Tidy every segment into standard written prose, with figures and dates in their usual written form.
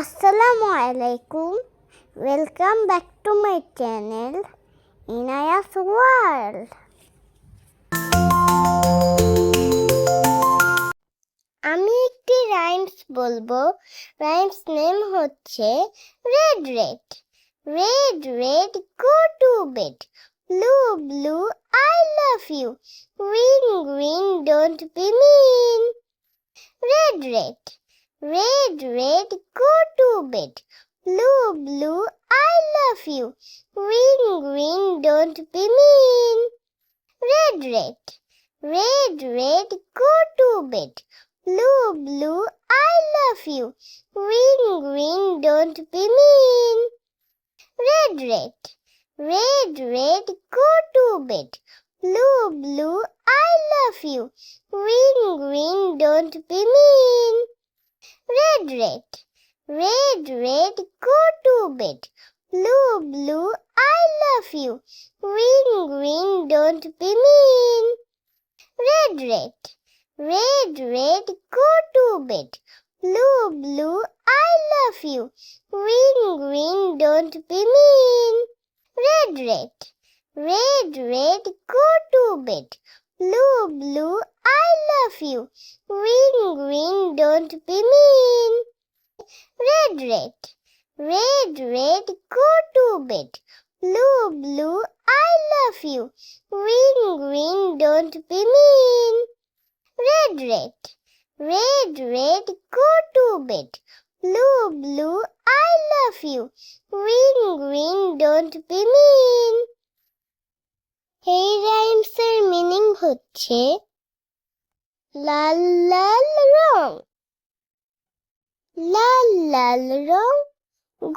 Assalamu alaikum. Welcome back to my channel Inaya's World. আমি একটি rhymes বলবো। Rhymes name হচ্ছে red red. Red red go to bed, blue blue I love you, green green don't be mean. Red red red, red, go to bed. Blue, blue, I love you. Green, green, don't be mean. Red, red, red, red, go to bed. Blue, blue, I love you. Green, green, don't be mean. Red, red, red, red, go to bed. Blue, blue, I love you. Green, green, don't be mean. Red, red, red, red, go to bed. Blue, blue, I love you. Green, green, don't be mean. Red, red, red, red, go to bed. Blue, blue, I love you. Green, green, don't be mean. Red, red, red, red, go to bed. Blue, blue, I love you. Green, green, don't be mean. Red, red, red, red, go to bed. Blue, blue, I love you. Green, green, don't be mean. Red, red, red, red, go to bed. Blue, blue, I love you. Green, green, don't be mean. এই রাইমসের meaning হচ্ছে লাল লাল রং, লাল লাল রং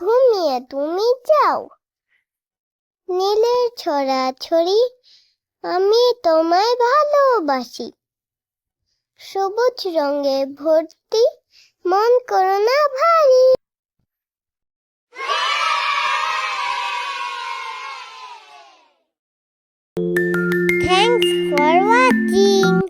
ঘুমিয়ে তুমি যাও, নীলের ছড়াছড়ি আমি তোমায় ভালোবাসি, সবুজ রঙে ভর্তি মন করো না ভারী। Thanks for watching.